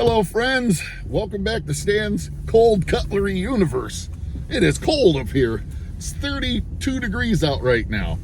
Hello, friends. Welcome back to Stan's Cold Cutlery Universe. It is cold up here. It's 32 degrees out right now.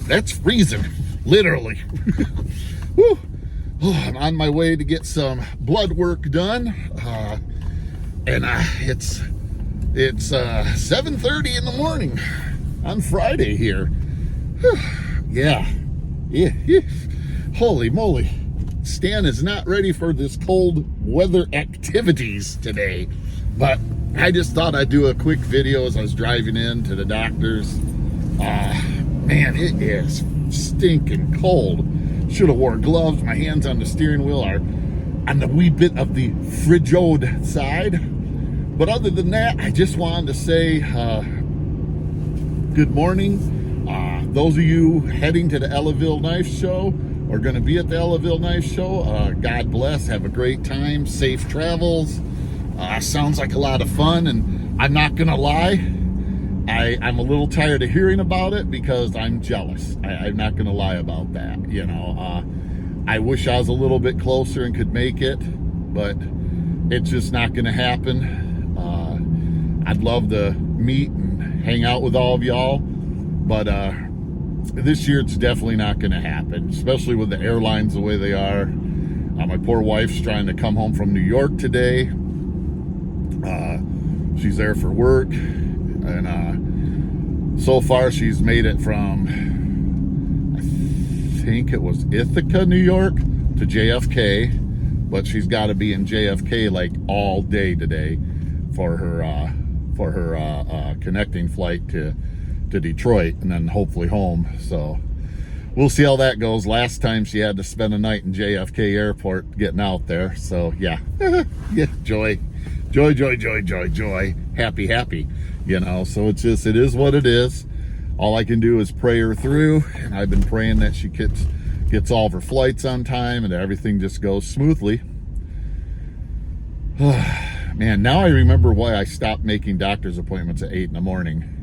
That's freezing, literally. Woo. Oh, I'm on my way to get some blood work done, and it's 7:30 in the morning on Friday here. Yeah. Holy moly. Stan is not ready for this cold weather activities today, but I just thought I'd do a quick video as I was driving in to the doctor's. Man, it is stinking cold. Should have worn gloves. My hands on the steering wheel are on the wee bit of the frigid side. But other than that, I just wanted to say good morning. Those of you heading to the Ellaville Knife Show or going to be at the Ellaville Knife Show, God bless. Have a great time. Safe travels. Sounds like a lot of fun, and I'm not going to lie. I'm a little tired of hearing about it because I'm jealous. I'm not going to lie about that. You know, I wish I was a little bit closer and could make it, but it's just not going to happen. I'd love to meet and hang out with all of y'all, but this year it's definitely not going to happen, especially with the airlines the way they are. My poor wife's trying to come home from New York today. She's there for work, and so far she's made it from, I think it was Ithaca, New York to JFK, but she's got to be in JFK like all day today for her connecting flight to Detroit, and then hopefully home. So we'll see how that goes. Last time she had to spend a night in JFK airport getting out there. So yeah. Yeah, joy, happy, you know. So it is what it is. All I can do is pray her through, and I've been praying that she gets all of her flights on time and everything just goes smoothly. Man, now I remember why I stopped making doctor's appointments at 8 in the morning.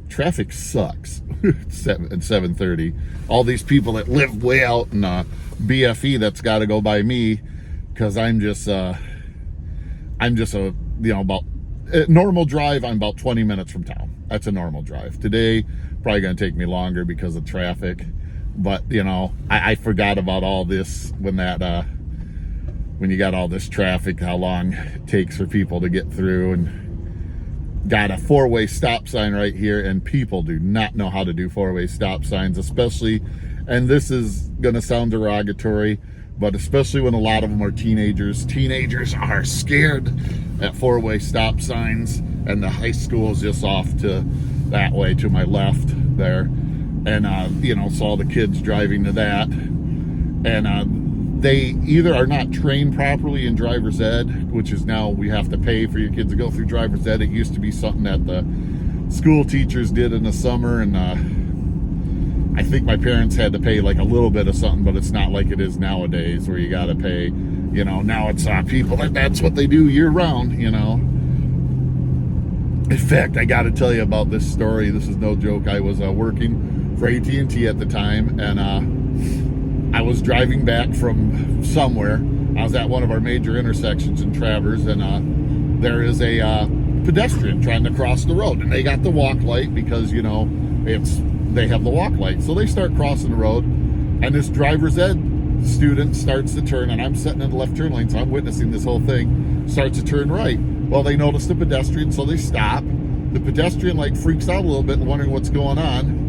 Traffic sucks at 7:30. All these people that live way out in BFE, that's got to go by me, because I'm just a about normal drive. I'm about 20 minutes from town. That's a normal drive. Today probably gonna take me longer because of traffic, but you know, I forgot about all this when you got all this traffic, how long it takes for people to get through. And got a four-way stop sign right here, and people do not know how to do four-way stop signs, especially, and this is gonna sound derogatory, but especially when a lot of them are teenagers. Teenagers are scared at four-way stop signs, and the high school is just off to that way to my left there. And you know, so all the kids driving to that, and they either are not trained properly in driver's ed, which is now we have to pay for your kids to go through driver's ed. It used to be something that the school teachers did in the summer, and I think my parents had to pay like a little bit of something, but it's not like it is nowadays where you got to pay. You know, now it's people that's what they do year round, you know. In fact, I got to tell you about this story. This is no joke. I was working for AT&T at the time, and I was driving back from somewhere. I was at one of our major intersections in Traverse, and there is a pedestrian trying to cross the road, and they got the walk light because, you know, they have the walk light. So they start crossing the road, and this driver's ed student starts to turn, and I'm sitting in the left turn lane, so I'm witnessing this whole thing, starts to turn right. Well, they notice the pedestrian, so they stop. The pedestrian like freaks out a little bit, wondering what's going on.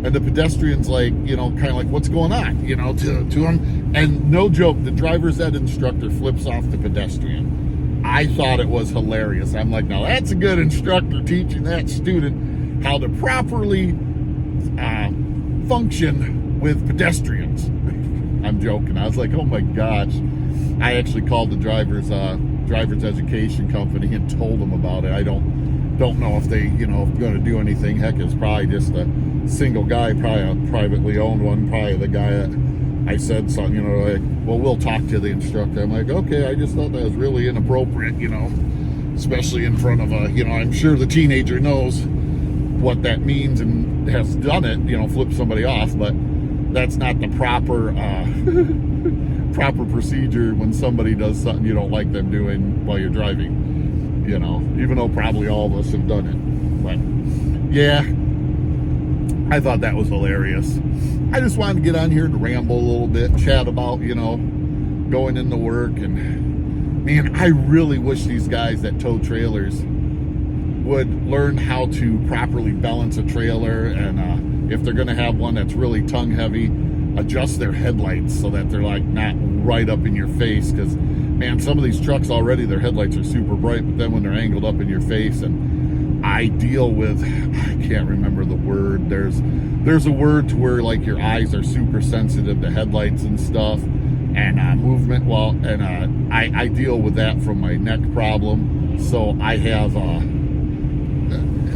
And the pedestrian's like, you know, kind of like, what's going on, you know, to him. And no joke, the driver's ed instructor flips off the pedestrian. I thought it was hilarious. I'm like, now that's a good instructor teaching that student how to properly function with pedestrians. I'm joking. I was like, oh my gosh. I actually called the driver's education company and told them about it. I don't know if they, you know, going to do anything. Heck, it's probably just a single guy, probably a privately owned one, probably the guy that I said something, you know, like, well, we'll talk to the instructor. I'm like, okay, I just thought that was really inappropriate, you know, especially in front of you know, I'm sure the teenager knows what that means and has done it, you know, flip somebody off, but that's not the proper proper procedure when somebody does something you don't like them doing while you're driving, you know, even though probably all of us have done it. But yeah, I thought that was hilarious. I just wanted to get on here to ramble a little bit, chat about, you know, going into work. And man, I really wish these guys that tow trailers would learn how to properly balance a trailer, and if they're going to have one that's really tongue heavy, adjust their headlights so that they're like not right up in your face. Because man, some of these trucks already, their headlights are super bright, but then when they're angled up in your face, and I deal with, I can't remember the word, there's a word to where like your eyes are super sensitive to headlights and stuff, and movement. Well, and I deal with that from my neck problem. So I have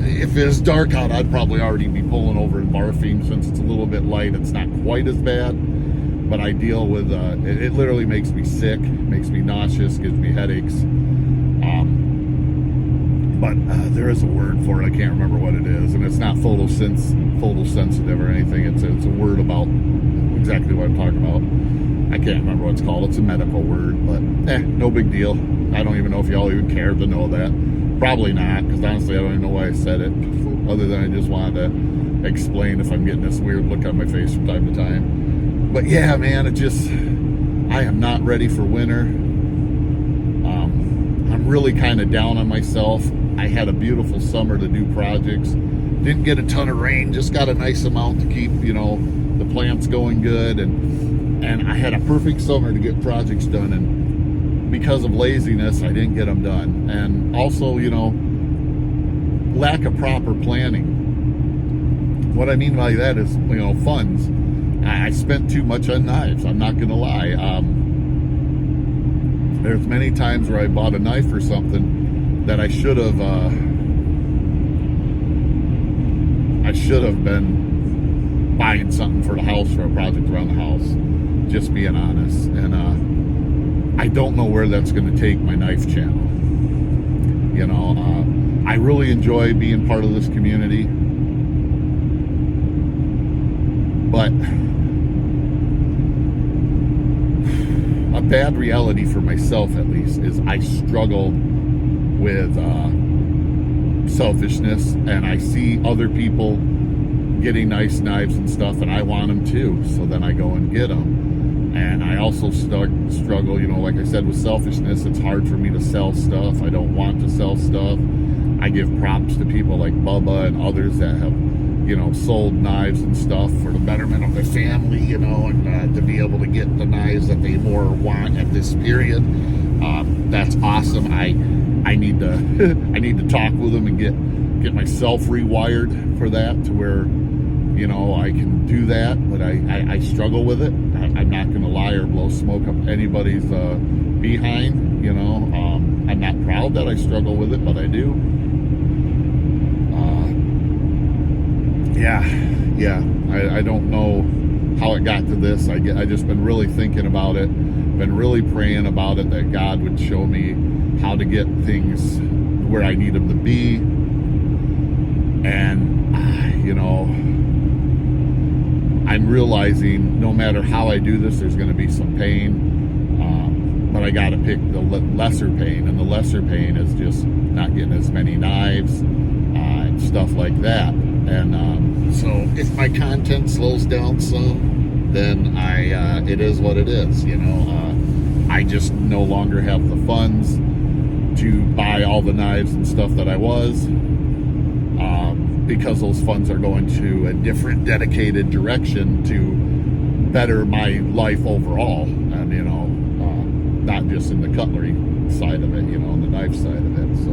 if it was dark out, I'd probably already be pulling over and barfing. Since it's a little bit light, it's not quite as bad, but I deal with it literally makes me sick, makes me nauseous, gives me headaches. But there is a word for it. I can't remember what it is, and it's not photosensitive or anything. It's a word about exactly what I'm talking about. I can't remember what it's called. It's a medical word, but no big deal. I don't even know if y'all even care to know that. Probably not, because honestly, I don't even know why I said it, other than I just wanted to explain if I'm getting this weird look on my face from time to time. But yeah, man, I am not ready for winter. I'm really kind of down on myself. I had a beautiful summer to do projects. Didn't get a ton of rain, just got a nice amount to keep, you know, the plants going good. And I had a perfect summer to get projects done. And because of laziness, I didn't get them done. And also, you know, lack of proper planning. What I mean by that is, you know, funds. I spent too much on knives. I'm not going to lie. There's many times where I bought a knife or something that I should have been buying something for the house, for a project around the house. Just being honest. And I don't know where that's going to take my knife channel. You know, I really enjoy being part of this community, but a bad reality for myself, at least, is I struggle with selfishness, and I see other people getting nice knives and stuff, and I want them too, so then I go and get them. And I also struggle, you know, like I said, with selfishness. It's hard for me to sell stuff. I don't want to sell stuff. I give props to people like Bubba and others that have, you know, sold knives and stuff for the betterment of their family, you know, and to be able to get the knives that they more want at this period. That's awesome. I need to I need to talk with them and get myself rewired for that, to where, you know, I can do that. But I struggle with it. I'm not going to lie or blow smoke up anybody's behind, you know. I'm not proud that I struggle with it, but I do. Yeah. I don't know how it got to this. I just been really thinking about it, been really praying about it, that God would show me how to get things where I need them to be. And, you know, I'm realizing no matter how I do this, there's going to be some pain. But I got to pick the lesser pain. And the lesser pain is just not getting as many knives and stuff like that. And so if my content slows down some, then it is what it is. You know, I just no longer have the funds to buy all the knives and stuff that I was. Because those funds are going to a different dedicated direction to better my life overall, and, you know, not just in the cutlery side of it, you know, on the knife side of it. So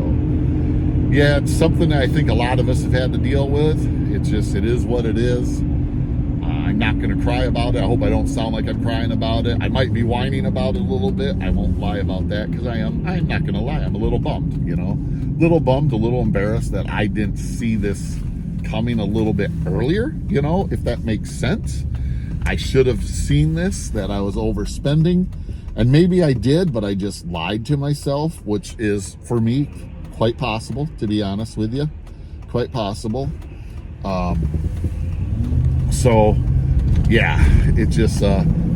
yeah, it's something that I think a lot of us have had to deal with. It's just, it is what it is. I'm not going to cry about it. I hope I don't sound like I'm crying about it. I might be whining about it a little bit. I won't lie about that, because I'm not going to lie. I'm a little bummed, you know, a little embarrassed that I didn't see this coming a little bit earlier, you know, if that makes sense. I should have seen this, that I was overspending, and maybe I did, but I just lied to myself, which is, for me, quite possible, to be honest with you. Quite possible. So yeah, it just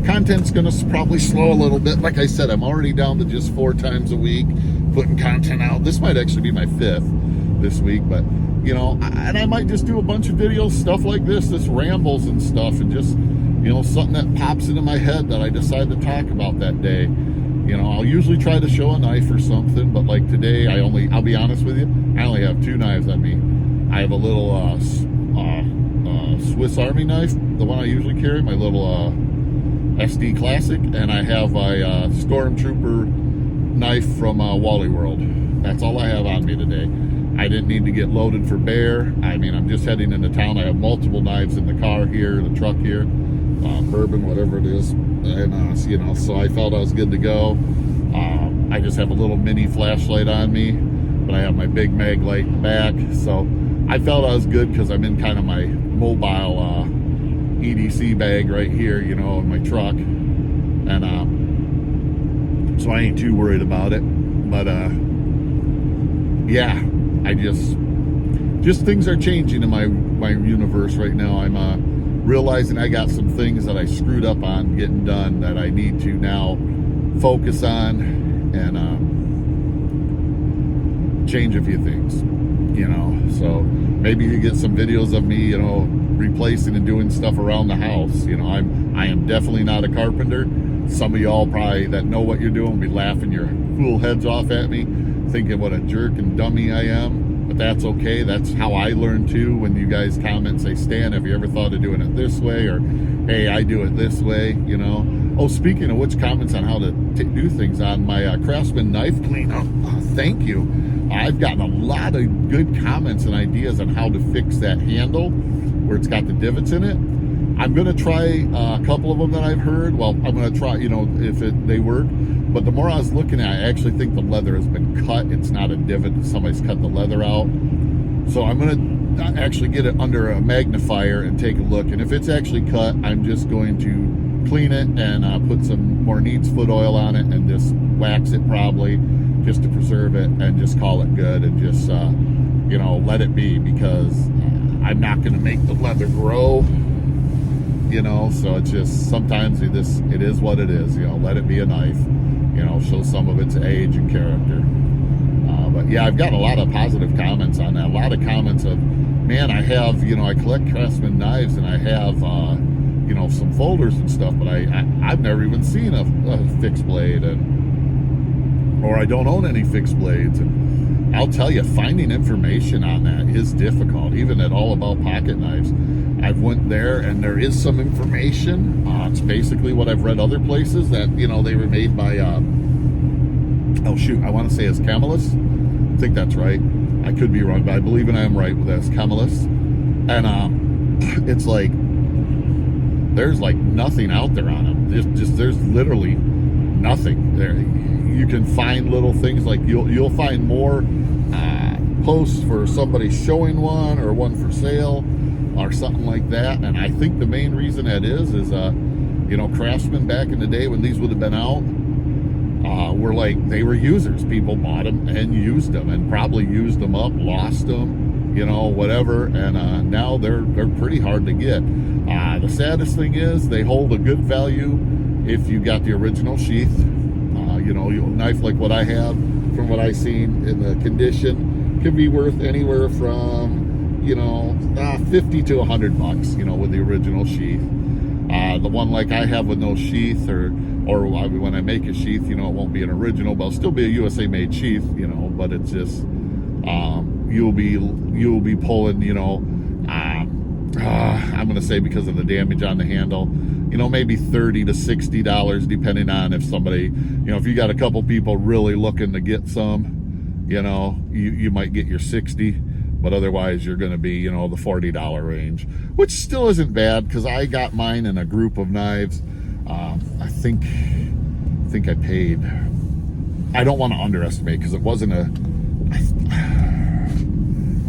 content's going to probably slow a little bit. Like I said, I'm already down to just 4 times a week putting content out. This might actually be my 5th this week, but you know, and I might just do a bunch of videos, stuff like this rambles and stuff, and just, you know, something that pops into my head that I decide to talk about that day. You know, I'll usually try to show a knife or something, but like today, I'll be honest with you, I only have 2 knives on me. I have a little Swiss Army knife, the one I usually carry, my little SD Classic, and I have a Stormtrooper knife from Wally World. That's all I have on me today. I didn't need to get loaded for bear. I mean, I'm just heading into town. I have multiple knives in the car here, the truck here, bourbon, whatever it is, and you know, so I felt I was good to go. I just have a little mini flashlight on me, but I have my big mag light in the back, so I felt I was good because I'm in kind of my mobile EDC bag right here, you know, in my truck, and so I ain't too worried about it. But yeah, I just things are changing in my universe right now. I'm realizing I got some things that I screwed up on getting done that I need to now focus on and change a few things, you know. So maybe you get some videos of me, you know, replacing and doing stuff around the house. You know, I am definitely not a carpenter. Some of y'all probably that know what you're doing will be laughing your fool heads off at me, thinking what a jerk and dummy I am. But that's okay. That's how I learn too. When you guys comment and say, Stan, have you ever thought of doing it this way? Or, hey, I do it this way, you know. Oh, speaking of which, comments on how to do things on my Craftsman knife cleanup. Thank you. I've gotten a lot of good comments and ideas on how to fix that handle where it's got the divots in it. I'm going to try a couple of them that I've heard. Well, I'm going to try, you know, if they work. But the more I was looking at it, I actually think the leather has been cut. It's not a divot. Somebody's cut the leather out. So I'm going to actually get it under a magnifier and take a look. And if it's actually cut, I'm just going to clean it and put some more Needs foot oil on it and just wax it probably just to preserve it and just call it good and just, you know, let it be, because I'm not going to make the leather grow. You know, so it's just sometimes it is what it is. You know, let it be a knife. You know, show some of its age and character. But yeah, I've got a lot of positive comments on that. A lot of comments of, man, I have, you know, I collect Craftsman knives and I have, you know, some folders and stuff, but I've never even seen a fixed blade, or I don't own any fixed blades. And I'll tell you, finding information on that is difficult, even at All About Pocket Knives. I've went there and there is some information. It's basically what I've read other places that, you know, they were made by, oh shoot, I want to say it's Camelus. I think that's right. I could be wrong, but I believe I am right with this, Camelus. And it's like, there's like nothing out there on them. There's literally nothing there. You can find little things like you'll find more posts for somebody showing one or one for sale or something like that. And I think the main reason that is you know, Craftsman back in the day when these would have been out, were like, they were users. People bought them and used them and probably used them up, lost them, you know, whatever. And now they're pretty hard to get. The saddest thing is they hold a good value if you got the original sheath. You know, a knife like what I have, from what I've seen in the condition, could be worth anywhere from, you know, 50 to $100, you know, with the original sheath. The one like I have with no sheath, or when I make a sheath, you know, it won't be an original, but it'll still be a USA made sheath, you know, but it's just, you'll be pulling, you know, I'm going to say, because of the damage on the handle, you know, maybe $30 to $60, depending on if somebody, you know, if you got a couple people really looking to get some, you know, you might get your 60, but otherwise you're going to be, you know, the $40 range, which still isn't bad, because I got mine in a group of knives. I think I paid, I don't want to underestimate, because it wasn't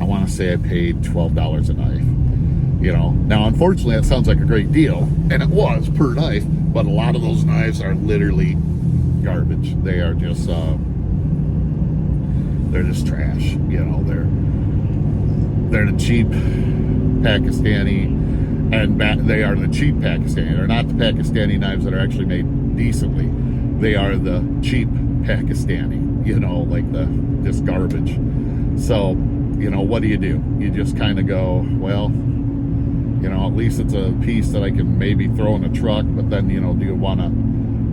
I want to say I paid $12 a knife. You know, now unfortunately that sounds like a great deal, and it was per knife, but a lot of those knives are literally garbage. They are just they're just trash. You know, they're the cheap Pakistani And they are the cheap Pakistani. They're not the Pakistani knives that are actually made decently. They are the cheap Pakistani, you know, like just garbage. So, you know, what do? You just kind of go, well, you know, at least it's a piece that I can maybe throw in a truck, but then, you know, do you want to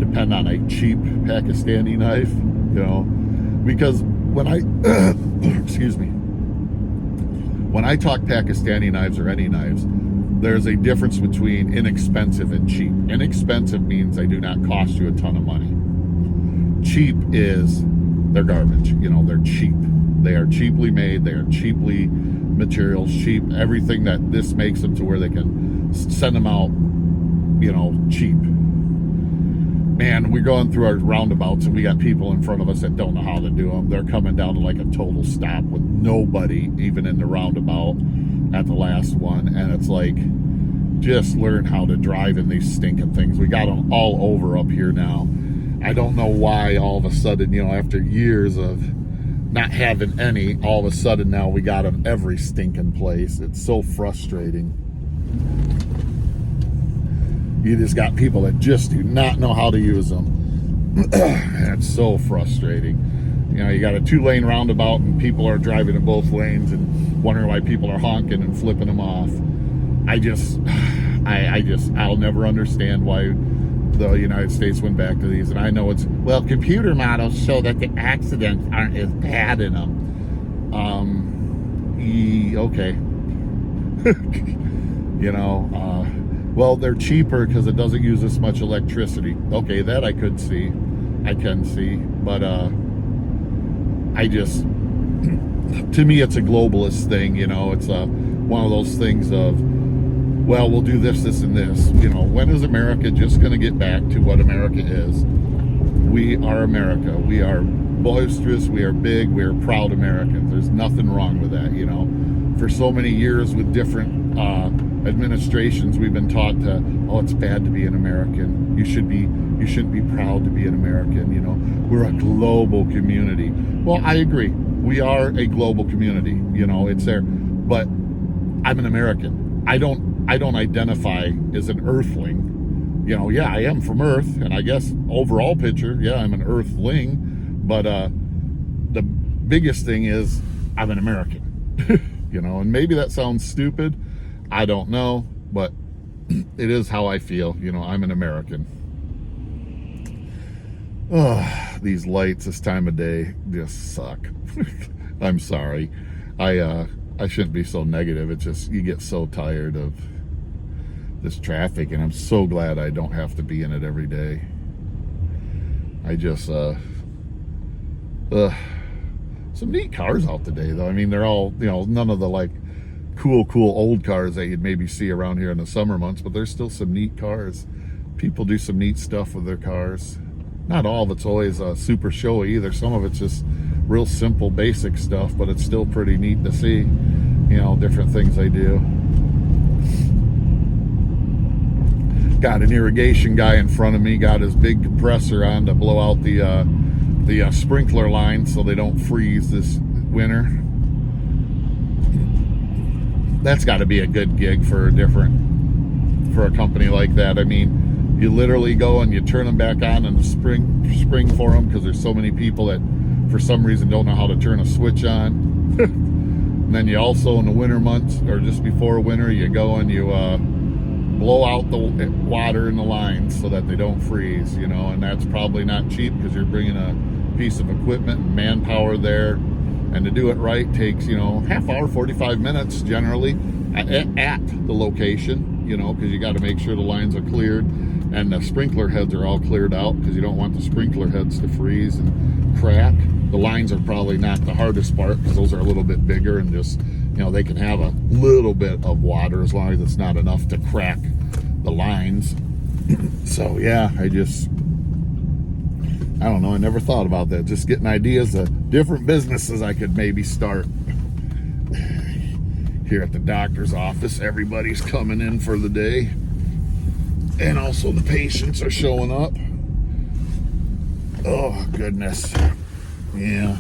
depend on a cheap Pakistani knife, you know? Because when I, excuse me, when I talk Pakistani knives or any knives, there's a difference between inexpensive and cheap. Inexpensive means they do not cost you a ton of money. Cheap is they're garbage. You know, they're cheap. They are cheaply made. They are cheaply materials, cheap. Everything that this makes them to where they can send them out, you know, cheap. Man, we're going through our roundabouts and we got people in front of us that don't know how to do them. They're coming down to like a total stop with nobody even in the roundabout at the last one. And it's like, just learn how to drive in these stinking things. We got them all over up here now. I don't know why all of a sudden, you know, after years of not having any, all of a sudden now we got them every stinking place. It's so frustrating. You just got people that just do not know how to use them. It's so frustrating. You know, you got a 2-lane roundabout and people are driving in both lanes and wondering why people are honking and flipping them off. I'll never understand why the United States went back to these. And I know it's, well, computer models show that the accidents aren't as bad in them. Okay. You know, well, they're cheaper because it doesn't use as much electricity. Okay, that I can see. But to me, it's a globalist thing, you know. It's one of those things of, well, we'll do this, this, and this. You know, when is America just going to get back to what America is? We are America. We are boisterous. We are big. We are proud Americans. There's nothing wrong with that, you know. For so many years with different administrations, we've been taught to, oh, it's bad to be an American. You shouldn't be proud to be an American, you know. We're a global community. Well, I agree. We are a global community, you know, it's there. But I'm an American. I don't identify as an earthling. You know, yeah, I am from Earth, and I guess overall picture, yeah, I'm an earthling. But the biggest thing is I'm an American. You know, and maybe that sounds stupid. I don't know, but it is how I feel. You know, I'm an American. Oh, these lights this time of day just suck. I'm sorry. I shouldn't be so negative. It's just, you get so tired of this traffic, and I'm so glad I don't have to be in it every day. I just, some neat cars out today, though. I mean, they're all, you know, none of the like cool old cars that you'd maybe see around here in the summer months, but there's still some neat cars. People do some neat stuff with their cars. Not all of it's always super showy either. Some of it's just real simple, basic stuff, but it's still pretty neat to see, you know, different things they do. Got an irrigation guy in front of me, got his big compressor on to blow out the sprinkler line so they don't freeze this winter. That's got to be a good gig for a company like that. I mean, you literally go and you turn them back on in the spring for them, because there's so many people that for some reason don't know how to turn a switch on. And then you also, in the winter months, or just before winter, you go and you blow out the water in the lines so that they don't freeze, you know. And that's probably not cheap, because you're bringing a piece of equipment and manpower there, and to do it right takes, you know, half hour, 45 minutes generally at the location, you know, because you got to make sure the lines are cleared and the sprinkler heads are all cleared out, because you don't want the sprinkler heads to freeze and crack. The lines are probably not the hardest part, because those are a little bit bigger and just, you know, they can have a little bit of water as long as it's not enough to crack the lines. So yeah, I don't know, I never thought about that. Just getting ideas of different businesses I could maybe start. Here at the doctor's office, everybody's coming in for the day. And also the patients are showing up. Oh, goodness. Yeah.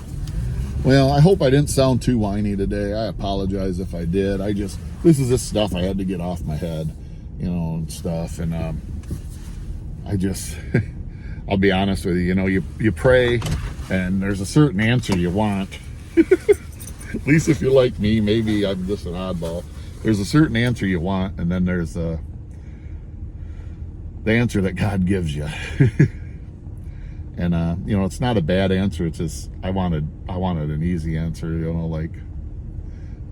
Well, I hope I didn't sound too whiny today. I apologize if I did. This is just stuff I had to get off my head. and stuff. And I just, I'll be honest with you, you pray and there's a certain answer you want. At least if you're like me, maybe I'm just an oddball. There's a certain answer you want, and then there's the answer that God gives you. And it's not a bad answer. It's just I wanted an easy answer, like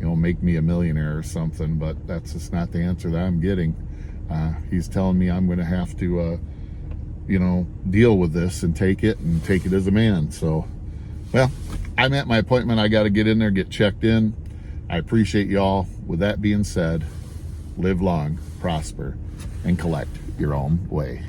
make me a millionaire or something, but that's just not the answer that I'm getting. He's telling me I'm going to have to deal with this and take it as a man. So, well, I'm at my appointment. I got to get in there, get checked in. I appreciate y'all. With that being said, live long, prosper, and collect your own way.